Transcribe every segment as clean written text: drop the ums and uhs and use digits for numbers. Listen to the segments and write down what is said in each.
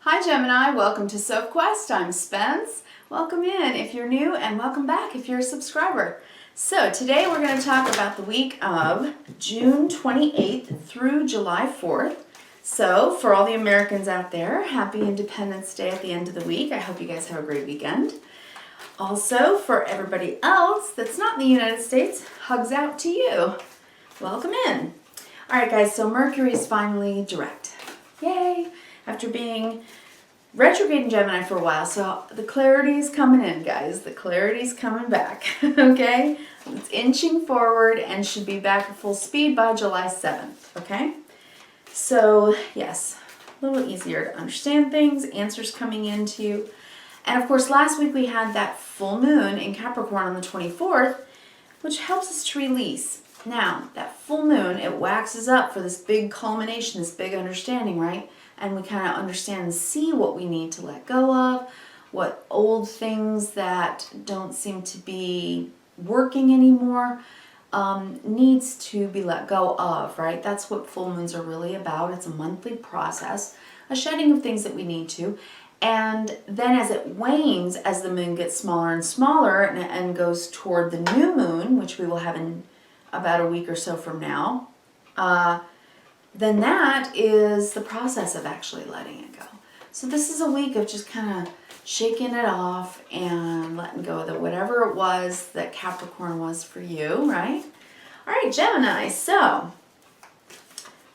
Hi Gemini, welcome to Sophquest. I'm Spence. Welcome in if you're new and welcome back if you're a subscriber. So today we're going to talk about the week of June 28th through July 4th. So for all the Americans out there, happy Independence Day at the end of the week. I hope you guys have a great weekend. Also for everybody else that's not in the United States, hugs out to you. Welcome in. Alright guys, so Mercury is finally direct. Yay! After being retrograde in Gemini for a while, so the clarity is coming in, guys. The clarity is coming back, okay? It's inching forward and should be back at full speed by July 7th, okay? So, yes, a little easier to understand things, answers coming into you. And of course, last week we had that full moon in Capricorn on the 24th, which helps us to release. Now, that full moon, it waxes up for this big culmination, this big understanding, right? And we kind of understand and see what we need to let go of, what old things that don't seem to be working anymore needs to be let go of, right? That's what full moons are really about. It's a monthly process, a shedding of things that we need to. And then as it wanes, as the moon gets smaller and smaller and goes toward the new moon, which we will have in about a week or so from now, then that is the process of actually letting it go. So this is a week of just kind of shaking it off and letting go of whatever it was that Capricorn was for you, right? All right, Gemini, so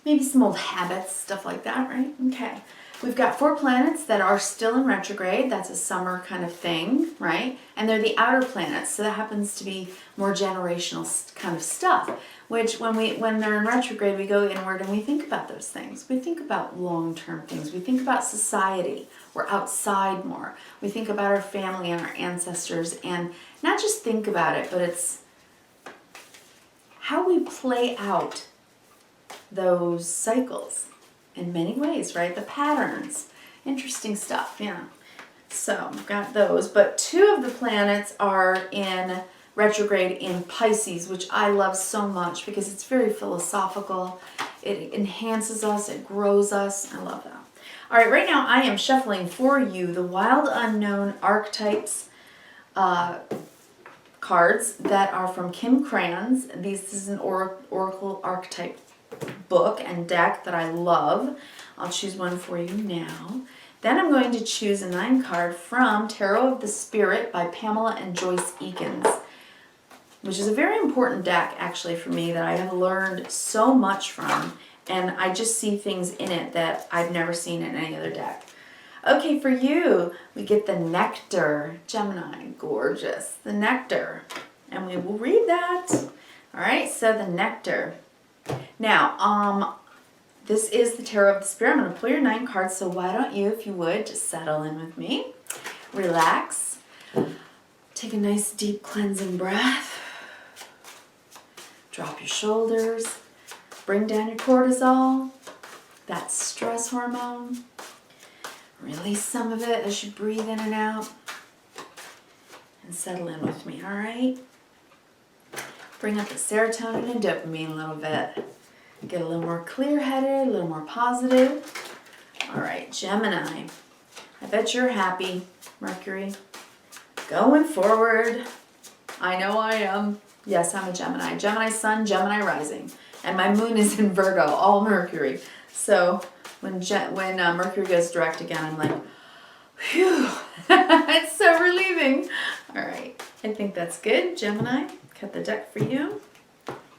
maybe some old habits, stuff like that, right? Okay. We've got 4 planets that are still in retrograde. That's a summer kind of thing, right? And they're the outer planets, so that happens to be more generational kind of stuff, which when they're in retrograde, we go inward and we think about those things. We think about long-term things. We think about society. We're outside more. We think about our family and our ancestors, and not just think about it, but it's how we play out those cycles. In many ways, right? The patterns. Interesting stuff, yeah. So, I've got those. But 2 of the planets are in retrograde in Pisces, which I love so much because it's very philosophical. It enhances us. It grows us. I love that. All right, right now I am shuffling for you the Wild Unknown Archetypes cards that are from Kim Kranz. This is an Oracle Archetype book and deck that I love. I'll choose one for you now. Then I'm going to choose a 9 card from Tarot of the Spirit by Pamela and Joyce Eakins, which is a very important deck actually for me that I have learned so much from, and I just see things in it that I've never seen in any other deck. Okay, for you, we get the Nectar. Gemini, gorgeous. The Nectar. And we will read that. All right, so the Nectar. Now, this is the Tarot of the Spirit. I'm going to pull your 9 cards, so why don't you, if you would, just settle in with me. Relax. Take a nice deep cleansing breath. Drop your shoulders. Bring down your cortisol, that stress hormone. Release some of it as you breathe in and out. And settle in with me, all right? Bring up the serotonin and dopamine a little bit. Get a little more clear-headed, a little more positive. All right, Gemini. I bet you're happy, Mercury. Going forward. I know I am. Yes, I'm a Gemini. Gemini Sun, Gemini Rising. And my moon is in Virgo, all Mercury. So when Mercury goes direct again, I'm like, phew. It's so relieving. All right, I think that's good, Gemini. Cut the deck for you.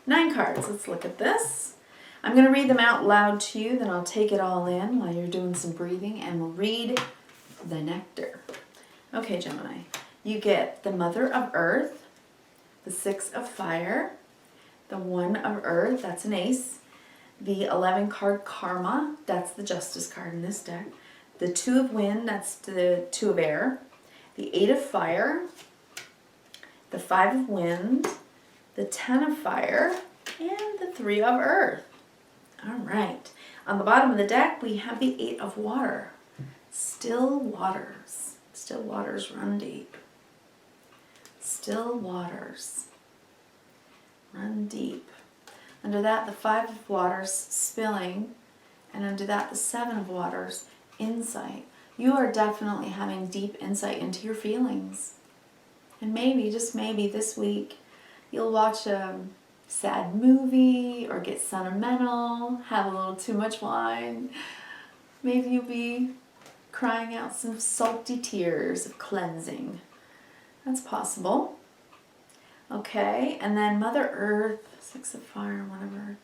9 cards. Let's look at this. I'm going to read them out loud to you, then I'll take it all in while you're doing some breathing, and we'll read the Nectar. Okay, Gemini. You get the Mother of Earth, the 6 of Fire, the 1 of Earth, that's an ace, the 11 card Karma, that's the Justice card in this deck, the 2 of Wind, that's the 2 of Air, the 8 of Fire, the 5 of Wind, the 10 of Fire, and the 3 of Earth. All right. On the bottom of the deck, we have the 8 of Water. Still waters. Still waters run deep. Still waters run deep. Under that, the 5 of Waters, spilling, and under that, the 7 of Waters, insight. You are definitely having deep insight into your feelings. And maybe, just maybe this week, you'll watch a sad movie or get sentimental, have a little too much wine. Maybe you'll be crying out some salty tears of cleansing. That's possible. Okay, and then Mother Earth, 6 of Fire, whatever.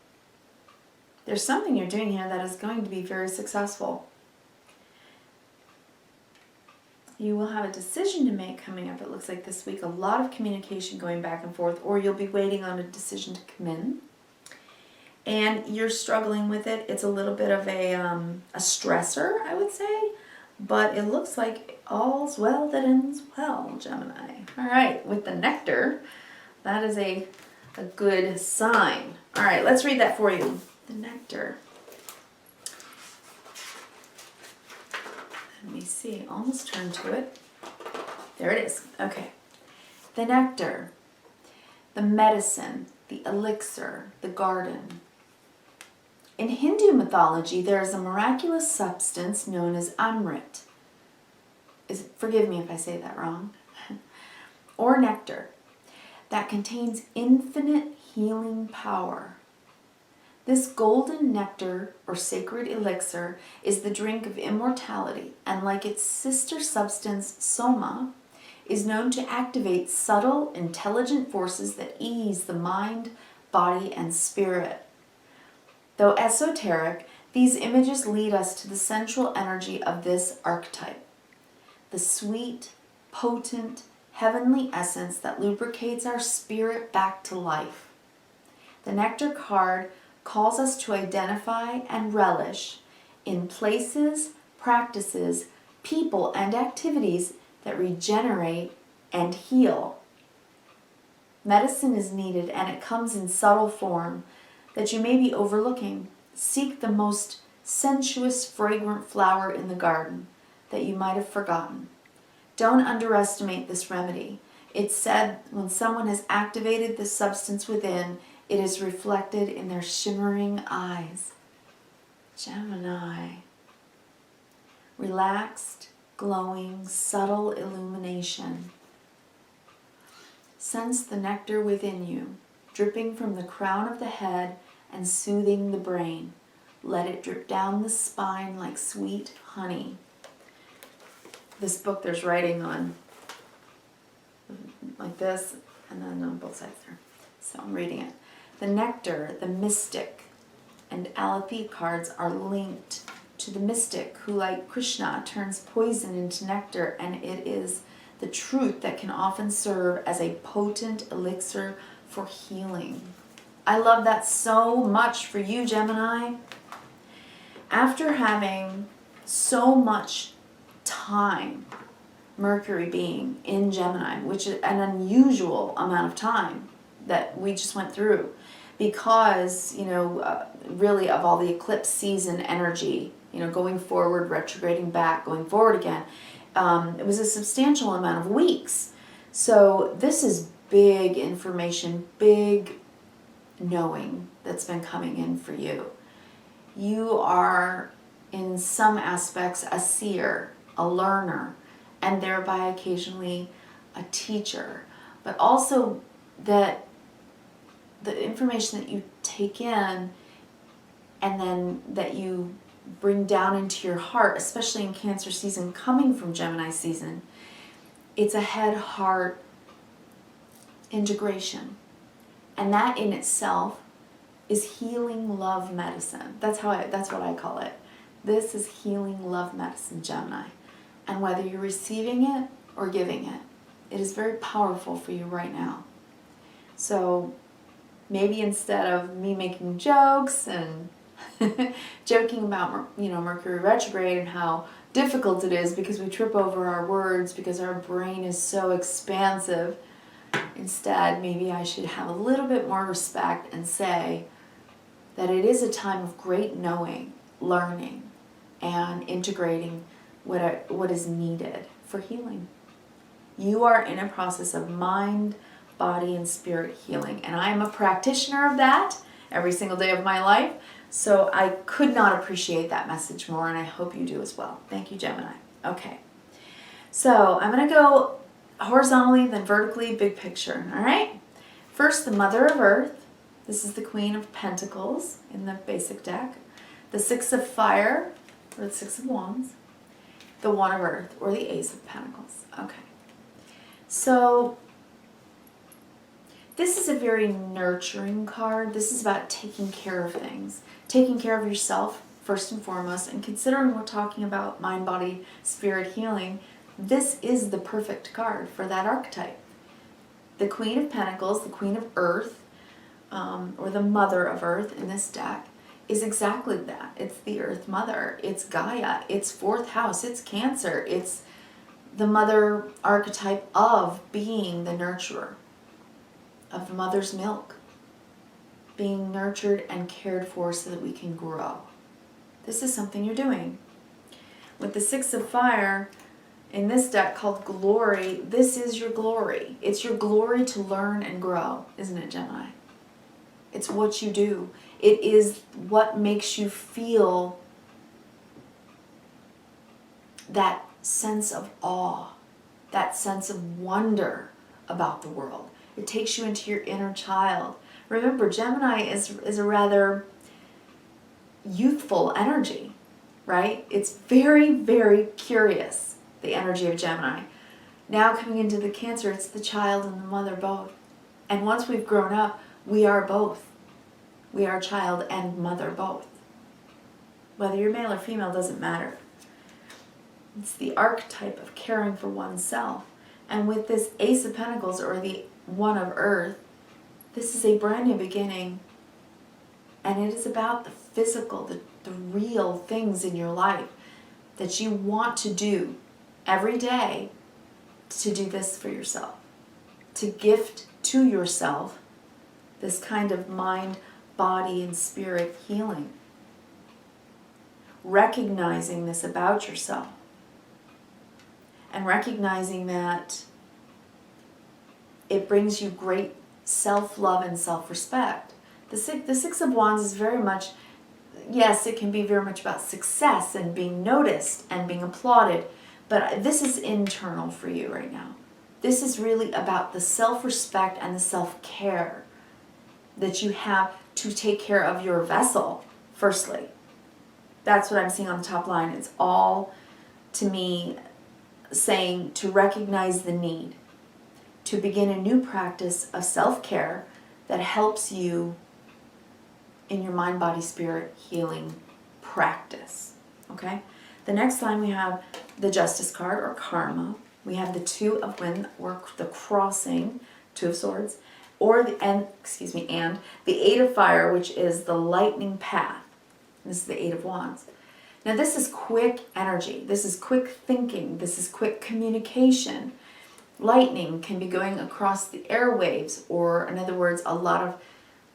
There's something you're doing here that is going to be very successful. You will have a decision to make coming up, it looks like this week. A lot of communication going back and forth, or you'll be waiting on a decision to come in. And you're struggling with it. It's a little bit of a stressor, I would say. But it looks like all's well that ends well, Gemini. All right, with the Nectar, that is a good sign. All right, let's read that for you. The Nectar. Let me see, almost turned to it. There it is. Okay. The Nectar, the medicine, the elixir, the garden. In Hindu mythology, there is a miraculous substance known as Amrit. Forgive me if I say that wrong. Or nectar, that contains infinite healing power. This golden nectar, or sacred elixir, is the drink of immortality, and like its sister substance, soma, is known to activate subtle, intelligent forces that ease the mind, body, and spirit. Though esoteric, these images lead us to the central energy of this archetype, the sweet, potent, heavenly essence that lubricates our spirit back to life. The Nectar card calls us to identify and relish in places, practices, people, and activities that regenerate and heal. Medicine is needed, and it comes in subtle form that you may be overlooking. Seek the most sensuous, fragrant flower in the garden that you might have forgotten. Don't underestimate this remedy. It's said when someone has activated the substance within, it is reflected in their shimmering eyes. Gemini. Relaxed, glowing, subtle illumination. Sense the nectar within you, dripping from the crown of the head and soothing the brain. Let it drip down the spine like sweet honey. This book, there's writing on like this, and then on both sides there. So I'm reading it. The Nectar, the mystic, and Alethi cards are linked to the mystic who, like Krishna, turns poison into nectar, and it is the truth that can often serve as a potent elixir for healing. I love that so much for you, Gemini. After having so much time, Mercury being in Gemini, which is an unusual amount of time that we just went through, because, really of all the eclipse season energy, going forward, retrograding back, going forward again, it was a substantial amount of weeks. So this is big information, big knowing that's been coming in for you. You are, in some aspects, a seer, a learner, and thereby occasionally a teacher. But also that the information that you take in and then that you bring down into your heart, especially in Cancer season, coming from Gemini season, it's a head-heart integration. And that in itself is healing love medicine. That's what I call it. This is healing love medicine, Gemini. And whether you're receiving it or giving it, it is very powerful for you right now. So maybe instead of me making jokes and joking about, Mercury retrograde and how difficult it is because we trip over our words because our brain is so expansive, instead maybe I should have a little bit more respect and say that it is a time of great knowing, learning, and integrating what is needed for healing. You are in a process of mind, body, and spirit healing, and I am a practitioner of that every single day of my life, so I could not appreciate that message more, and I hope you do as well. Thank you, Gemini. Okay. So I'm going to go horizontally, then vertically, big picture. All right? First, the Mother of Earth. This is the Queen of Pentacles in the basic deck. The Six of Fire, or the Six of Wands. The One of Earth, or the Ace of Pentacles. Okay. So this is a very nurturing card. This is about taking care of things. Taking care of yourself, first and foremost. And considering we're talking about mind, body, spirit healing, this is the perfect card for that archetype. The Queen of Pentacles, the Queen of Earth, or the Mother of Earth in this deck, is exactly that. It's the Earth Mother. It's Gaia. It's fourth house. It's Cancer. It's the mother archetype of being the nurturer, of the mother's milk, being nurtured and cared for so that we can grow. This is something you're doing. With the Six of Fire in this deck called Glory, this is your glory. It's your glory to learn and grow, isn't it, Gemini? It's what you do. It is what makes you feel that sense of awe, that sense of wonder about the world. It takes you into your inner child. Remember, Gemini is a rather youthful energy, right? It's very, very curious, the energy of Gemini. Now coming into the Cancer, it's the child and the mother both. And once we've grown up, we are both. We are child and mother both. Whether you're male or female doesn't matter. It's the archetype of caring for oneself. And with this Ace of Pentacles, or the One of Earth, this is a brand new beginning. And it is about the physical, the real things in your life that you want to do every day, to do this for yourself. To gift to yourself this kind of mind, body, and spirit healing. Recognizing this about yourself. And recognizing that it brings you great self-love and self-respect. The Six of Wands is very much, yes, it can be very much about success and being noticed and being applauded, but this is internal for you right now. This is really about the self-respect and the self-care that you have to take care of your vessel, firstly. That's what I'm seeing on the top line. It's all, to me, saying to recognize the need, to begin a new practice of self-care that helps you in your mind, body, spirit healing practice. Okay? The next line we have the Justice card, or Karma. We have the Two of Wind, or the Crossing, Two of Swords, or and the Eight of Fire, which is the Lightning Path. This is the Eight of Wands. Now this is quick energy. This is quick thinking. This is quick communication. Lightning can be going across the airwaves, or in other words, a lot of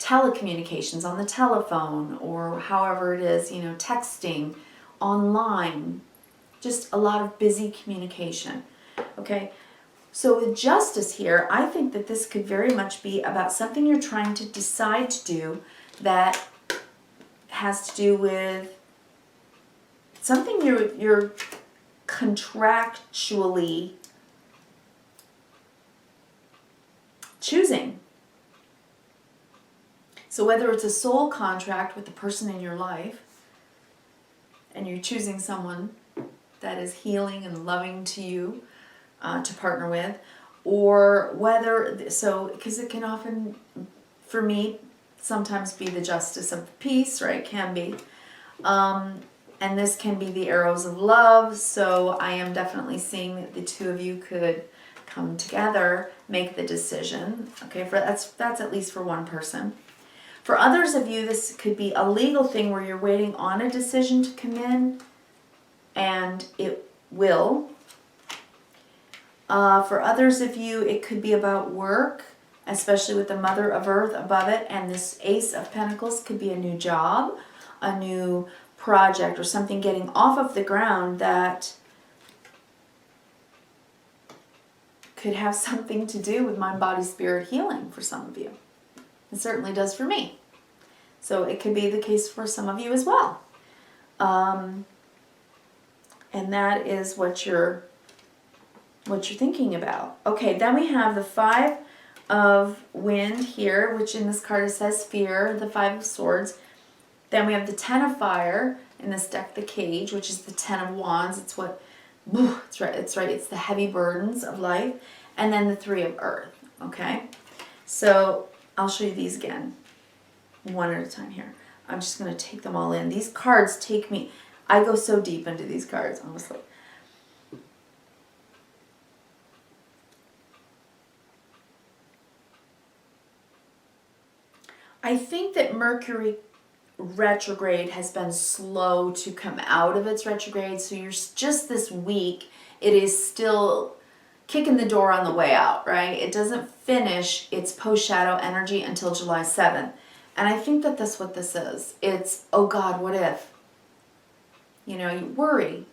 telecommunications on the telephone, or however it is, texting, online, just a lot of busy communication. Okay, so with Justice here, I think that this could very much be about something you're trying to decide to do that has to do with something you're contractually choosing. So whether it's a soul contract with the person in your life, and you're choosing someone that is healing and loving to you to partner with, or whether, because it can often, for me, sometimes be the Justice of Peace, right? Can be. And this can be the Arrows of Love, so I am definitely seeing that the two of you could come together, make the decision. Okay, that's at least for one person. For others of you, this could be a legal thing where you're waiting on a decision to come in, and it will. For others of you, it could be about work, especially with the Mother of Earth above it, and this Ace of Pentacles could be a new job, a new project, or something getting off of the ground that could have something to do with mind, body, spirit healing for some of you. It certainly does for me. So it could be the case for some of you as well. And that is what you're thinking about. Okay, then we have the 5 of Wind here, which in this card it says fear, the 5 of Swords. Then we have the 10 of Fire in this deck, the Cage, which is the 10 of Wands. It's what, it's right, it's the heavy burdens of life. And then the 3 of Earth, okay? So I'll show you these again, one at a time here. I'm just going to take them all in. These cards take me, I go so deep into these cards, honestly. I think that Mercury retrograde has been slow to come out of its retrograde, so you're just this week, it is still kicking the door on the way out, right? It doesn't finish its post-shadow energy until July 7th. And I think that that's what this is. It's, oh God, what if? You know, you worry.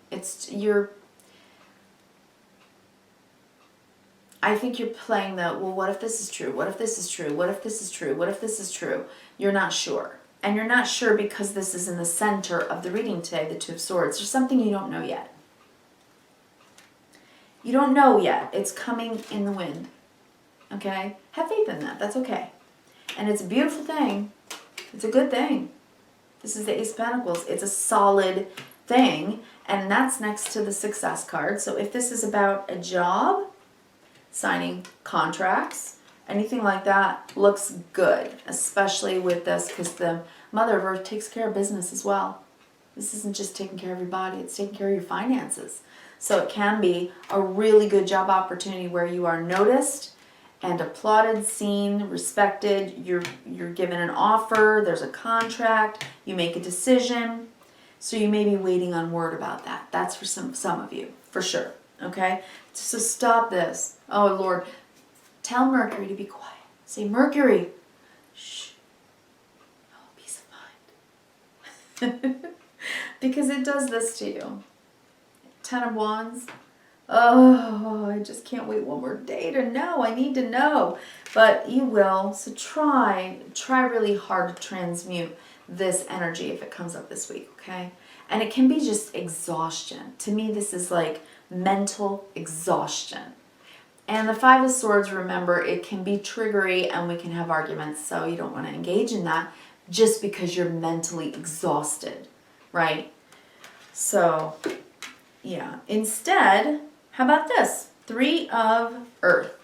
I think you're playing the, well, what if this is true? What if this is true? What if this is true? What if this is true? You're not sure. And you're not sure because this is in the center of the reading today, the 2 of Swords. There's something you don't know yet. You don't know yet. It's coming in the wind. Okay? Have faith in that. That's okay. And it's a beautiful thing. It's a good thing. This is the Ace of Pentacles. It's a solid thing. And that's next to the Success card. So if this is about a job, signing contracts, anything like that, looks good. Especially with this, because the Mother of Earth takes care of business as well. This isn't just taking care of your body. It's taking care of your finances. So it can be a really good job opportunity where you are noticed and applauded, seen, respected. You're given an offer, there's a contract, you make a decision. So you may be waiting on word about that. That's for some of you, for sure. Okay? So stop this. Oh Lord, tell Mercury to be quiet. Say, Mercury, shh. Oh, peace of mind. Because it does this to you. 10 of Wands. Oh, I just can't wait one more day to know. I need to know. But you will. So try really hard to transmute this energy if it comes up this week, okay? And it can be just exhaustion. To me, this is like mental exhaustion. And the 5 of Swords, remember, it can be triggery and we can have arguments. So you don't want to engage in that just because you're mentally exhausted, right? So, yeah. Instead, how about this? 3 of Earth.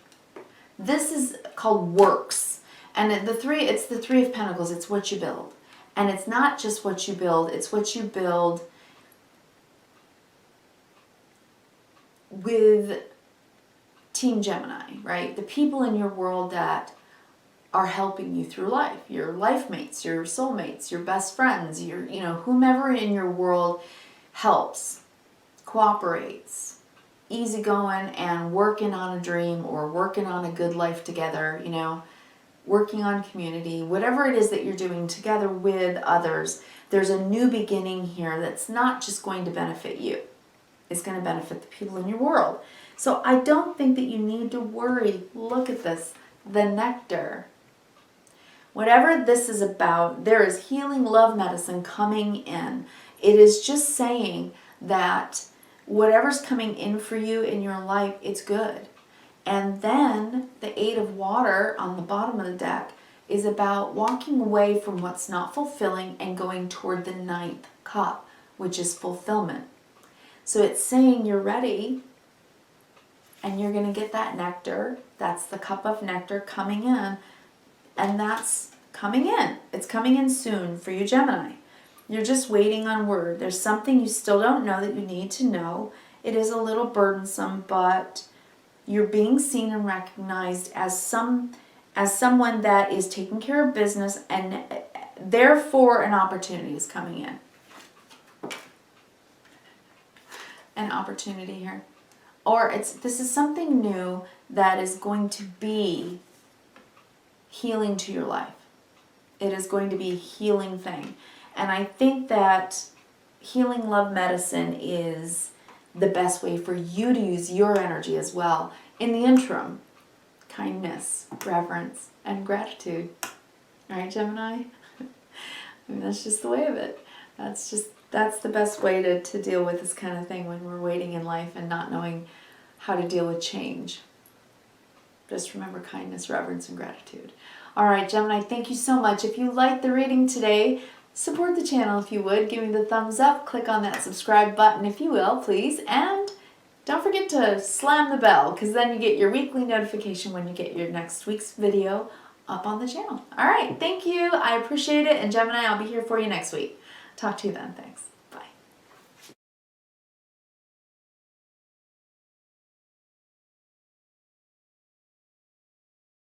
This is called works. And it's the 3 of Pentacles. It's what you build. And it's not just what you build. It's what you build with Team Gemini, right? The people in your world that are helping you through life. Your life mates, your soulmates, your best friends, whomever in your world helps, cooperates, easygoing and working on a dream or working on a good life together, working on community, whatever it is that you're doing together with others. There's a new beginning here that's not just going to benefit you. It's going to benefit the people in your world. So I don't think that you need to worry. Look at this, the Nectar. Whatever this is about, there is healing love medicine coming in. It is just saying that whatever's coming in for you in your life, it's good. And then the 8 of Water on the bottom of the deck is about walking away from what's not fulfilling and going toward the 9th cup, which is fulfillment. So it's saying you're ready and you're going to get that nectar. That's the cup of nectar coming in. And that's coming in. It's coming in soon for you, Gemini. You're just waiting on word. There's something you still don't know that you need to know. It is a little burdensome, but you're being seen and recognized as someone that is taking care of business, and therefore an opportunity is coming in. An opportunity here. Or this is something new that is going to be healing to your life. It is going to be a healing thing. And I think that healing love medicine is the best way for you to use your energy as well. In the interim, kindness, reverence, and gratitude. All right, Gemini? I mean, that's just the way of it. That's just That's the best way to deal with this kind of thing when we're waiting in life and not knowing how to deal with change. Just remember kindness, reverence, and gratitude. All right, Gemini, thank you so much. If you liked the reading today, support the channel if you would. Give me the thumbs up. Click on that subscribe button if you will, please. And don't forget to slam the bell, because then you get your weekly notification when you get your next week's video up on the channel. All right, thank you. I appreciate it. And Gemini, I'll be here for you next week. Talk to you then. Thanks.